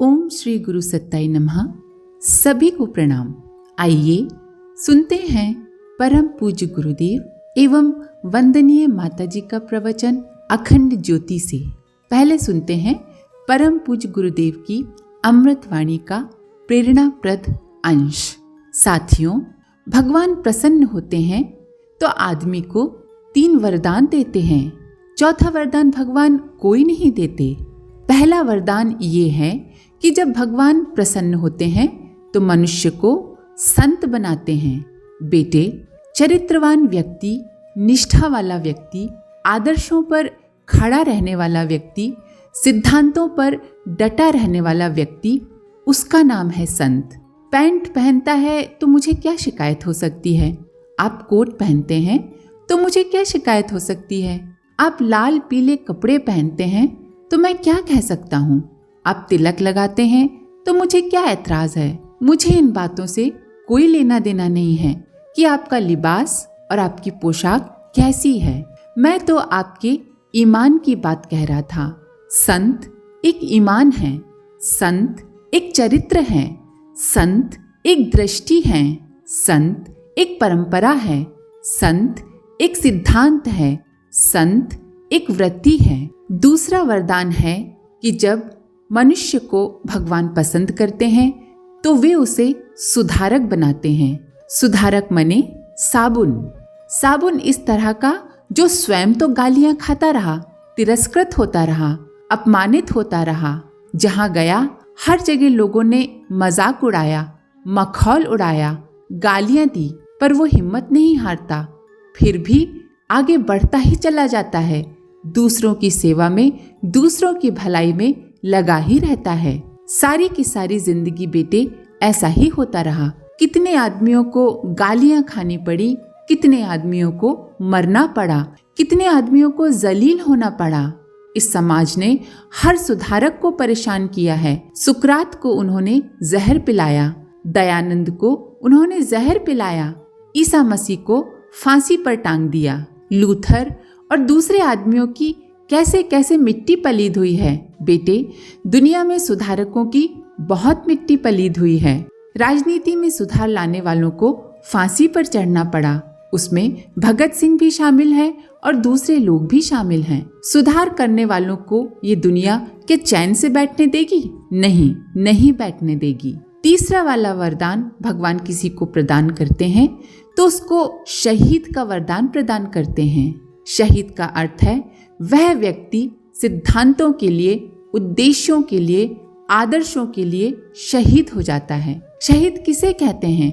ओम श्री गुरु सत्ताई नमः। सभी को प्रणाम। आइए सुनते हैं परम पूज्य गुरुदेव एवं वंदनीय माताजी का प्रवचन अखंड ज्योति से। पहले सुनते हैं परम पूज्य गुरुदेव की अमृत वाणी का प्रेरणाप्रद अंश। साथियों, भगवान प्रसन्न होते हैं तो आदमी को 3 वरदान देते हैं। चौथा वरदान भगवान कोई नहीं देते। पहला वरदान ये है कि जब भगवान प्रसन्न होते हैं तो मनुष्य को संत बनाते हैं। बेटे, चरित्रवान व्यक्ति, निष्ठा वाला व्यक्ति, आदर्शों पर खड़ा रहने वाला व्यक्ति, सिद्धांतों पर डटा रहने वाला व्यक्ति, उसका नाम है संत। पैंट पहनता है तो मुझे क्या शिकायत हो सकती है? आप कोट पहनते हैं तो मुझे क्या शिकायत हो सकती है? आप लाल पीले कपड़े पहनते हैं तो मैं क्या कह सकता हूँ? आप तिलक लगाते हैं तो मुझे क्या ऐतराज है? मुझे इन बातों से कोई लेना देना नहीं है कि आपका लिबास और आपकी पोशाक कैसी है। मैं तो आपके ईमान की बात कह रहा था। संत एक ईमान है, संत एक चरित्र है, संत एक दृष्टि है, संत एक परंपरा है, संत एक सिद्धांत है, संत एक वृत्ति है। दूसरा वरदान है कि जब मनुष्य को भगवान पसंद करते हैं तो वे उसे सुधारक बनाते हैं। सुधारक मने साबुन। साबुन इस तरह का जो स्वयं तो गालियां खाता रहा, तिरस्कृत होता रहा, अपमानित होता रहा, जहां गया हर जगह लोगों ने मजाक उड़ाया, मखौल उड़ाया, गालियां दी, पर वो हिम्मत नहीं हारता, फिर भी आगे बढ़ता ही चला जाता है। दूसरों की सेवा में, दूसरों की भलाई में लगा ही रहता है। सारी की सारी जिंदगी बेटे ऐसा ही होता रहा। कितने आदमियों को गालियां खानी पड़ी, कितने आदमियों को मरना पड़ा, कितने आदमियों को जलील होना पड़ा। इस समाज ने हर सुधारक को परेशान किया है। सुकरात को उन्होंने जहर पिलाया, दयानंद को उन्होंने जहर पिलाया, ईसा मसीह को फांसी पर टांग दिया। लूथर और दूसरे आदमियों की कैसे कैसे मिट्टी पलीद हुई है। बेटे, दुनिया में सुधारकों की बहुत मिट्टी पलीद हुई है। राजनीति में सुधार लाने वालों को फांसी पर चढ़ना पड़ा। उसमें भगत सिंह भी शामिल है और दूसरे लोग भी शामिल हैं। सुधार करने वालों को ये दुनिया के चैन से बैठने देगी? नहीं, नहीं बैठने देगी। तीसरा वाला वरदान भगवान किसी को प्रदान करते हैं तो उसको शहीद का वरदान प्रदान करते हैं। शहीद का अर्थ है वह व्यक्ति सिद्धांतों के लिए, उद्देश्यों के लिए, आदर्शों के लिए शहीद हो जाता है। शहीद किसे कहते हैं?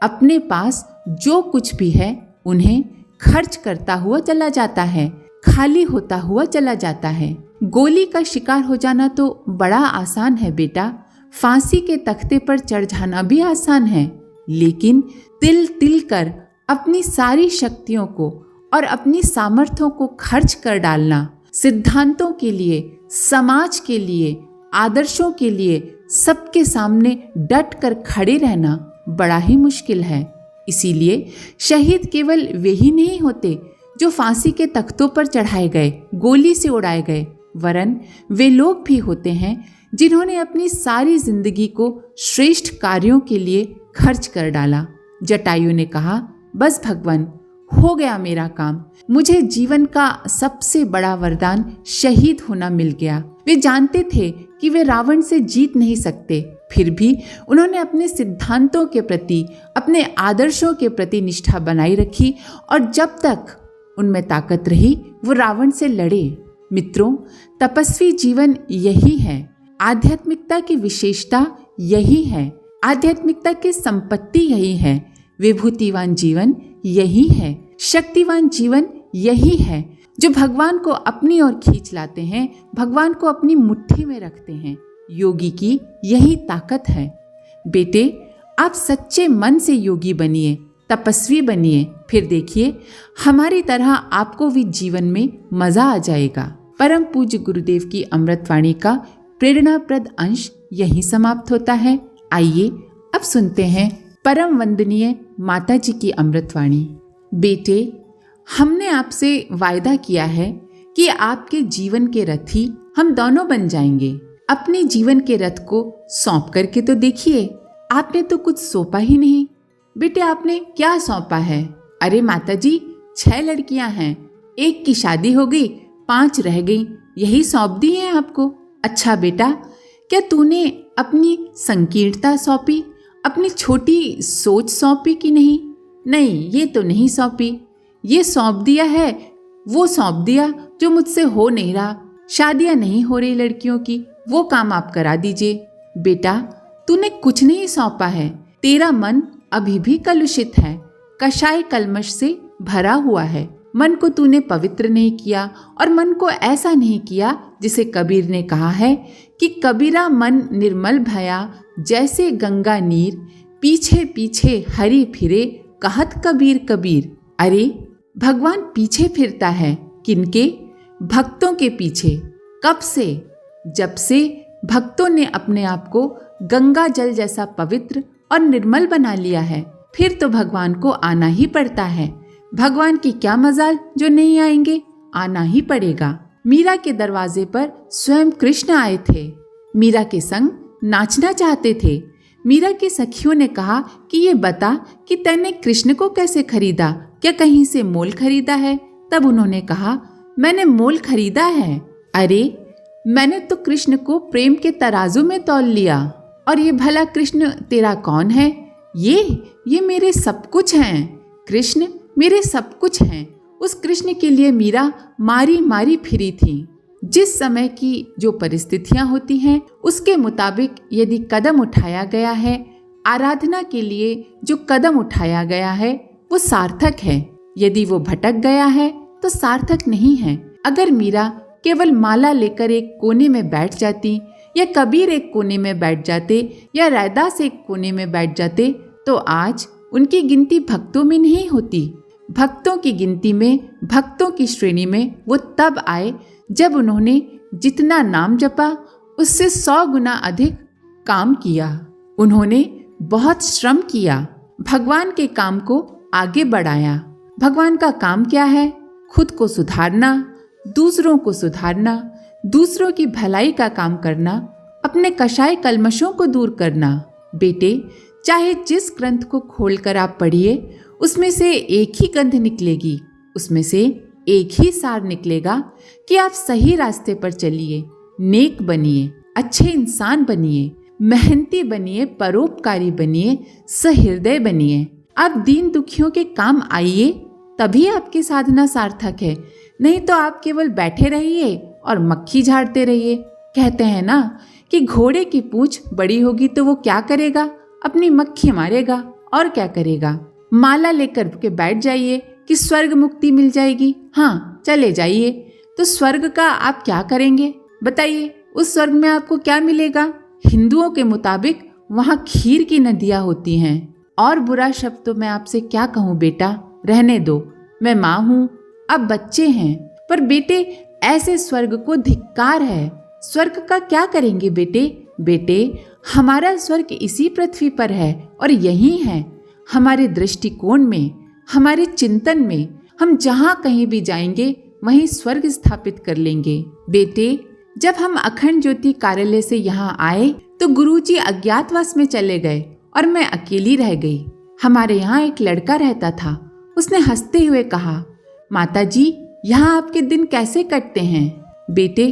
अपने पास जो कुछ भी है उन्हें खर्च करता हुआ चला जाता है, खाली होता हुआ चला जाता है। गोली का शिकार हो जाना तो बड़ा आसान है बेटा, फांसी के तख्ते पर चढ़ जाना भी आसान है, लेकिन तिल तिल कर अपनी सारी शक्तियों को और अपनी सामर्थ्यों को खर्च कर डालना, सिद्धांतों के लिए, समाज के लिए, आदर्शों के लिए सबके सामने डट कर खड़े रहना बड़ा ही मुश्किल है। इसीलिए शहीद केवल वे ही नहीं होते जो फांसी के तख्तों पर चढ़ाए गए, गोली से उड़ाए गए, वरन वे लोग भी होते हैं जिन्होंने अपनी सारी जिंदगी को श्रेष्ठ कार्यों के लिए खर्च कर डाला। जटायु ने कहा, बस भगवान, हो गया मेरा काम, मुझे जीवन का सबसे बड़ा वरदान शहीद होना मिल गया। वे जानते थे कि वे रावण से जीत नहीं सकते, फिर भी उन्होंने अपने सिद्धांतों के प्रति, अपने आदर्शों के प्रति निष्ठा बनाई रखी और जब तक उनमें ताकत रही वो रावण से लड़े। मित्रों, तपस्वी जीवन यही है। आध्यात्मिकता की विशेषता यही है। आध्यात्मिकता की संपत्ति यही है। विभूतिवान जीवन यही है। शक्तिवान जीवन यही है जो भगवान को अपनी ओर खींच लाते हैं, भगवान को अपनी मुट्ठी में रखते हैं। योगी की यही ताकत है। बेटे, आप सच्चे मन से योगी बनिए, तपस्वी बनिए, फिर देखिए हमारी तरह आपको भी जीवन में मजा आ जाएगा। परम पूज्य गुरुदेव की अमृतवाणी का प्रेरणाप्रद अंश यहीं समाप्त होता है। आइए अब सुनते हैं परम वंदनीय माता जी की अमृतवाणी। बेटे, हमने आपसे वायदा किया है कि आपके जीवन के रथी हम दोनों बन जाएंगे। अपने जीवन के रथ को सौंप करके तो देखिए। आपने तो कुछ सौंपा ही नहीं। बेटे आपने क्या सौंपा है? अरे माताजी 6 लड़कियां हैं, एक की शादी हो गई, 5 रह गई, यही सौंप दी है आपको। अच्छा बेटा, क्या तूने अपनी संकीर्णता सौंपी, अपनी छोटी सोच सौंपी कि नहीं? नहीं, ये तो नहीं सौंपी। ये सौंप दिया है, वो सौंप दिया जो मुझसे हो नहीं रहा। शादियां नहीं हो रही लड़कियों की, वो काम आप करा दीजिए। बेटा तूने कुछ नहीं सौंपा है, तेरा मन अभी भी कलुषित है, कषाय कलमश से भरा हुआ है। मन को तूने पवित्र नहीं किया और मन को ऐसा नहीं किया जिसे कबीर ने कहा है कि कबीरा मन निर्मल भया जैसे गंगा नीर, पीछे पीछे हरि फिरे कहत कबीर कबीर। अरे भगवान पीछे फिरता है, किनके? भक्तों के पीछे। कब से? जब से भक्तों ने अपने आप को गंगा जल जैसा पवित्र और निर्मल बना लिया है, फिर तो भगवान को आना ही पड़ता है। भगवान की क्या मजाल जो नहीं आएंगे, आना ही पड़ेगा। मीरा के दरवाजे पर स्वयं कृष्ण आए थे, मीरा के संग नाचना चाहते थे। मीरा की सखियों ने कहा कि ये बता कि तैने कृष्ण को कैसे खरीदा, क्या कहीं से मोल खरीदा है? तब उन्होंने कहा मैंने मोल खरीदा है। अरे मैंने तो कृष्ण को प्रेम के तराजू में तौल लिया। और ये भला कृष्ण तेरा कौन है? ये मेरे सब कुछ हैं। कृष्ण मेरे सब कुछ हैं। उस कृष्ण के लिए मीरा मारी मारी फिरी थी। जिस समय की जो परिस्थितियां होती हैं उसके मुताबिक यदि कदम उठाया गया है, आराधना के लिए जो कदम उठाया गया है वो सार्थक है। यदि वो भटक गया है तो सार्थक नहीं है। अगर मीरा केवल माला लेकर एक कोने में बैठ जाती, या कबीर एक कोने में बैठ जाते, या रैदास एक कोने में बैठ जाते, तो आज उनकी गिनती भक्तों में नहीं होती। भक्तों की गिनती में, भक्तों की श्रेणी में वो तब आए जब उन्होंने जितना नाम जपा उससे 100 गुना अधिक काम किया। उन्होंने बहुत श्रम किया, भगवान के काम को आगे बढ़ाया। भगवान का काम क्या है? खुद को सुधारना, दूसरों को सुधारना, दूसरों की भलाई का काम करना, अपने कषाय कलमशों को दूर करना। बेटे चाहे जिस ग्रंथ को खोलकर आप पढ़िए, उसमें से एक ही गंध निकलेगी, उसमें से एक ही सार निकलेगा कि आप सही रास्ते पर चलिए, नेक बनिए, अच्छे इंसान बनिए, मेहनती बनिए, परोपकारी बनिए, सहृदय बनिए। आप दीन दुखियों के काम आइए, तभी आपकी साधना सार्थक है। नहीं तो आप केवल बैठे रहिए और मक्खी झाड़ते रहिए। कहते हैं ना कि घोड़े की पूंछ बड़ी होगी तो वो क्या करेगा? अपनी मक्खी मारेगा, और क्या करेगा? माला लेकर के बैठ जाइए कि स्वर्ग मुक्ति मिल जाएगी। हाँ, चले जाइए, तो स्वर्ग का आप क्या करेंगे बताइए? उस स्वर्ग में आपको क्या मिलेगा? हिंदुओं के मुताबिक वहाँ खीर की नदियाँ होती हैं। और बुरा शब्द तो मैं आपसे क्या कहूँ बेटा, रहने दो। मैं माँ हूँ, अब बच्चे हैं, पर बेटे ऐसे स्वर्ग को धिक्कार है। स्वर्ग का क्या करेंगे बेटे? बेटे हमारा स्वर्ग इसी पृथ्वी पर है और यही है। हमारे दृष्टिकोण में, हमारे चिंतन में, हम जहाँ कहीं भी जाएंगे वहीं स्वर्ग स्थापित कर लेंगे। बेटे जब हम अखंड ज्योति कार्यालय से यहाँ आए तो गुरुजी अज्ञातवास में चले गए और मैं अकेली रह गई। हमारे यहाँ एक लड़का रहता था। उसने हंसते हुए कहा, माताजी यहाँ आपके दिन कैसे कटते हैं? बेटे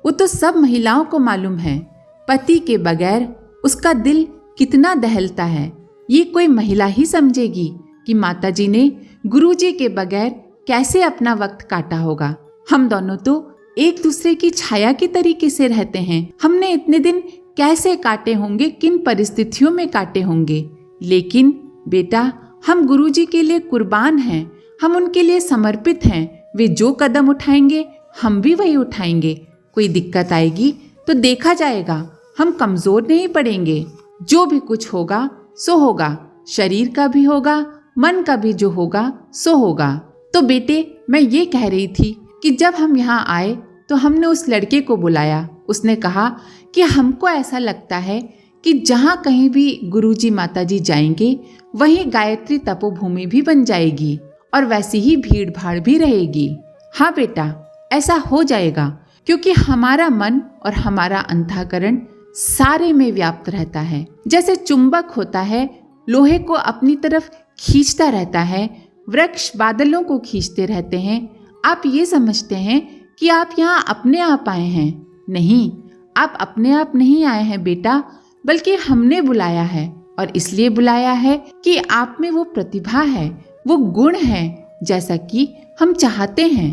वो तो सब महिलाओं को मालूम है, पति के बगैर उसका दिल कितना दहलता है। ये कोई महिला ही समझेगी कि माताजी ने गुरुजी के बगैर कैसे अपना वक्त काटा होगा। हम दोनों तो एक दूसरे की छाया की तरीके से रहते हैं। हमने इतने दिन कैसे काटे होंगे, किन परिस्थितियों में काटे होंगे। लेकिन बेटा हम गुरुजी के लिए कुर्बान हैं, हम उनके लिए समर्पित हैं। वे जो कदम उठाएंगे हम भी वही उठाएंगे। कोई दिक्कत आएगी तो देखा जाएगा, हम कमजोर नहीं पड़ेंगे। जो भी कुछ होगा सो होगा, शरीर का भी होगा, मन का भी जो होगा सो होगा। तो बेटे मैं ये कह रही थी कि जब हम यहाँ आए तो हमने उस लड़के को बुलाया। उसने कहा कि हमको ऐसा लगता है कि जहाँ कहीं भी गुरुजी माताजी जाएंगे वहीं गायत्री तपोभूमि भी बन जाएगी और वैसी ही भीड़ भाड़ भी रहेगी। हाँ बेटा ऐसा हो जाएगा, क्योंकि हमारा मन और हमारा अंतःकरण सारे में व्याप्त रहता है। जैसे चुंबक होता है, लोहे को अपनी तरफ खींचता रहता है, वृक्ष बादलों को खींचते रहते हैं। आप ये समझते हैं कि आप यहाँ अपने आप आए हैं। नहीं, आप अपने आप नहीं आए हैं बेटा, बल्कि हमने बुलाया है। और इसलिए बुलाया है कि आप में वो प्रतिभा है, वो गुण है जैसा कि हम चाहते हैं।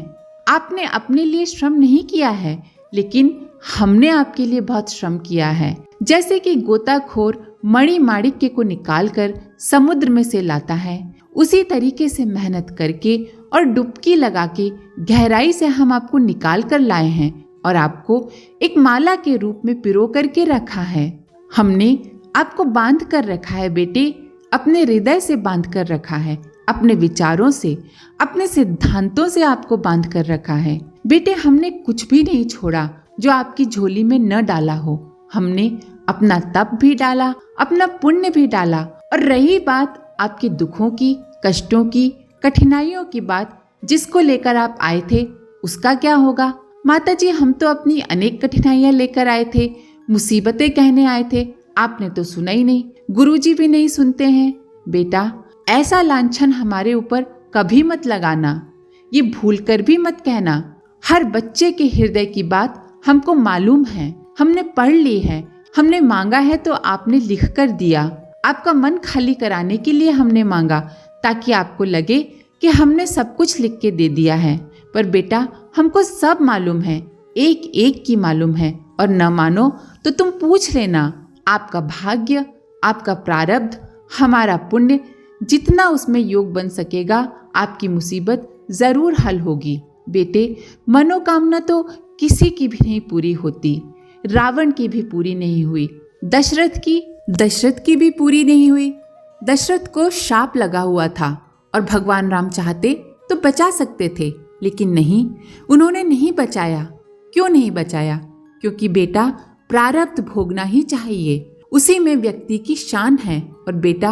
आपने अपने लिए श्रम नहीं किया है, लेकिन हमने आपके लिए बहुत श्रम किया है। जैसे कि गोताखोर मणि माणिक्य को निकालकर समुद्र में से लाता है, उसी तरीके से मेहनत करके और डुबकी लगा के गहराई से हम आपको निकाल कर लाए हैं और आपको एक माला के रूप में पिरो करके रखा है। हमने आपको बांध कर रखा है बेटे, अपने हृदय से बांध कर रखा है, अपने विचारों से, अपने सिद्धांतों से आपको बांध कर रखा है। बेटे, हमने कुछ भी नहीं छोड़ा जो आपकी झोली में न डाला हो। हमने अपना तप भी डाला, अपना पुण्य भी डाला। और रही बात आपके दुखों की, कष्टों की, कठिनाइयों की बात, जिसको लेकर आप आए थे, उसका क्या होगा? माता जी, हम तो अपनी अनेक कठिनाइयां लेकर आए थे, मुसीबतें कहने आए थे, आपने तो सुना ही नहीं, गुरुजी भी नहीं सुनते हैं। बेटा, ऐसा लांछन हमारे ऊपर कभी मत लगाना, ये भूलकर भी मत कहना। हर बच्चे के हृदय की बात हमको मालूम है, हमने पढ़ ली है, हमने मांगा है तो आपने लिख कर दिया। आपका मन खाली कराने के लिए हमने मांगा, ताकि आपको लगे कि हमने सब कुछ लिख के दे दिया है। पर बेटा, हमको सब मालूम है, एक एक की मालूम है। और न मानो तो तुम पूछ लेना। आपका भाग्य, आपका प्रारब्ध, हमारा पुण्य, जितना उसमें योग बन सकेगा, आपकी मुसीबत जरूर हल होगी। बेटे, मनोकामना तो किसी की भी नहीं पूरी होती। रावण की भी पूरी नहीं हुई, दशरथ की भी पूरी नहीं हुई। दशरथ को शाप लगा हुआ था और भगवान राम चाहते तो बचा सकते थे, लेकिन नहीं, उन्होंने नहीं बचाया। क्यों नहीं बचाया? क्योंकि बेटा, प्रारब्ध भोगना ही चाहिए, उसी में व्यक्ति की शान है। और बेटा,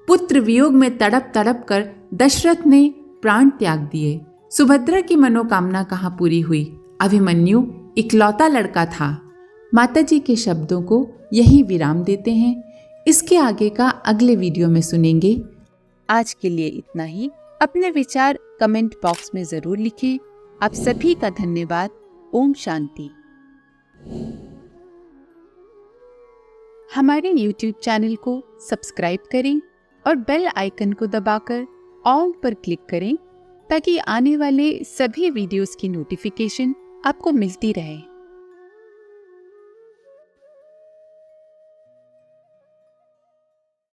पुत्र वियोग में तड़प तड़प कर दशरथ ने प्राण त्याग दिए। सुभद्रा की मनोकामना कहाँ पूरी हुई? अभिमन्यु इकलौता लड़का था। माताजी के शब्दों को यही विराम देते हैं। इसके आगे का अगले वीडियो में सुनेंगे। आज के लिए इतना ही। अपने विचार कमेंट बॉक्स में जरूर लिखें। आप सभी का धन्यवाद। ओम शांति। हमारे YouTube चैनल को सब्सक्राइब करें और बेल आइकन को दबाकर ऑल पर क्लिक करें, ताकि आने वाले सभी वीडियोस की नोटिफिकेशन आपको मिलती रहे।